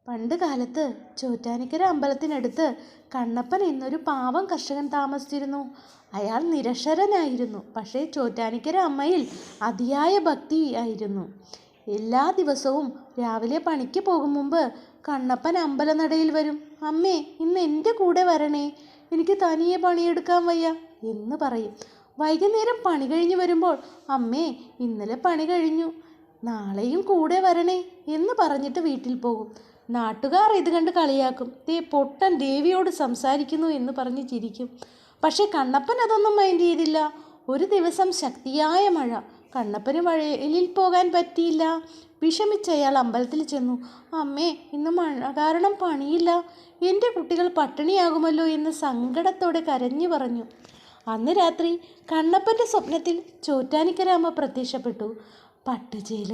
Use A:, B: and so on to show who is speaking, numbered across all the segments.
A: പണ്ട് കാലത്ത് ചോറ്റാനിക്കര അമ്പലത്തിനടുത്ത് കണ്ണപ്പൻ എന്നൊരു പാവം കർഷകൻ താമസിച്ചിരുന്നു. അയാൾ നിരക്ഷരനായിരുന്നു. പക്ഷേ ചോറ്റാനിക്കര അമ്മയിൽ അതിയായ ഭക്തി ആയിരുന്നു. എല്ലാ ദിവസവും രാവിലെ പണിക്ക് പോകും മുമ്പ് കണ്ണപ്പൻ അമ്പലനടയിൽ വരും. "അമ്മേ, ഇന്ന് എൻ്റെ കൂടെ വരണേ, എനിക്ക് തനിയെ പണിയെടുക്കാൻ വയ്യ" എന്ന് പറയും. വൈകുന്നേരം പണി കഴിഞ്ഞ് വരുമ്പോൾ, "അമ്മേ, ഇന്നലെ പണി കഴിഞ്ഞു, നാളെയും കൂടെ വരണേ" എന്ന് പറഞ്ഞിട്ട് വീട്ടിൽ പോകും. നാട്ടുകാർ ഇത് കണ്ട് കളിയാക്കും. "ദേ പൊട്ടൻ ദേവിയോട് സംസാരിക്കുന്നു" എന്ന് പറഞ്ഞ് ചിരിക്കും. പക്ഷേ കണ്ണപ്പൻ അതൊന്നും മൈൻഡ് ചെയ്തില്ല. ഒരു ദിവസം ശക്തിയായ മഴ. കണ്ണപ്പന് വഴിയിൽ പോകാൻ പറ്റിയില്ല. വിഷമിച്ച് അയാൾ അമ്പലത്തിൽ ചെന്നു. "അമ്മേ, ഇന്ന് മഴ കാരണം പണിയില്ല, എൻ്റെ കുട്ടികൾ പട്ടിണിയാകുമല്ലോ" എന്ന് സങ്കടത്തോടെ കരഞ്ഞു പറഞ്ഞു. അന്ന് രാത്രി കണ്ണപ്പൻ്റെ സ്വപ്നത്തിൽ ചോറ്റാനിക്കര അമ്മ പ്രത്യക്ഷപ്പെട്ടു. പട്ടുചേല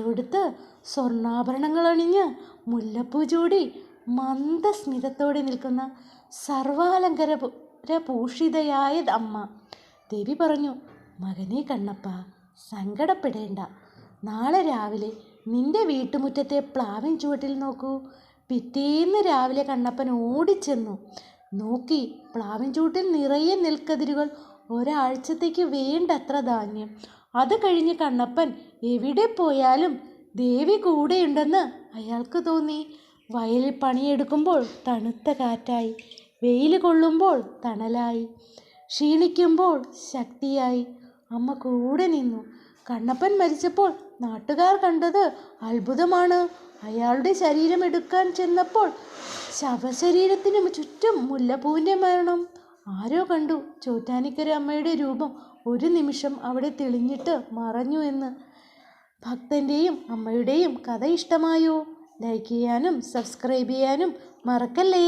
A: സ്വർണ്ണാഭരണങ്ങൾ അണിഞ്ഞ് മുല്ലപ്പൂ ചൂടി മന്ദസ്മിതത്തോടെ നിൽക്കുന്ന സർവാലങ്കര പൂഷിതയായ അമ്മ. ദേവി പറഞ്ഞു, "മകനെ കണ്ണപ്പ, സങ്കടപ്പെടേണ്ട. നാളെ രാവിലെ നിന്റെ വീട്ടുമുറ്റത്തെ പ്ലാവിൻ ചുവട്ടിൽ നോക്കൂ." പിറ്റേന്ന് രാവിലെ കണ്ണപ്പൻ ഓടിച്ചെന്നു നോക്കി. പ്ലാവിൻ ചുവട്ടിൽ നിറയെ നെൽക്കതിരുകൾ, ഒരാഴ്ചത്തേക്ക് വേണ്ടത്ര ധാന്യം. അത് കഴിഞ്ഞ് കണ്ണപ്പൻ എവിടെ പോയാലും ദേവി കൂടെയുണ്ടെന്ന് അയാൾക്ക് തോന്നി. വയലിൽ പണിയെടുക്കുമ്പോൾ തണുത്ത കാറ്റായി, വെയിൽ കൊള്ളുമ്പോൾ തണലായി, ക്ഷീണിക്കുമ്പോൾ ശക്തിയായി അമ്മ കൂടെ നിന്നു. കണ്ണപ്പൻ മരിച്ചപ്പോൾ നാട്ടുകാർ കണ്ടത് അത്ഭുതമാണ്. അയാളുടെ ശരീരം എടുക്കാൻ ചെന്നപ്പോൾ ശവശരീരത്തിന് ചുറ്റും മുല്ലപ്പൂവിൻ്റെ മരണം. ആരോ കണ്ടു ചോറ്റാനിക്കര അമ്മയുടെ രൂപം ഒരു നിമിഷം അവിടെ തെളിഞ്ഞിട്ട് മറഞ്ഞു എന്ന്. ഭക്തൻ്റെയും അമ്മയുടെയും കഥ ഇഷ്ടമായോ? ലൈക്ക് ചെയ്യാനും സബ്സ്ക്രൈബ് ചെയ്യാനും മറക്കല്ലേ.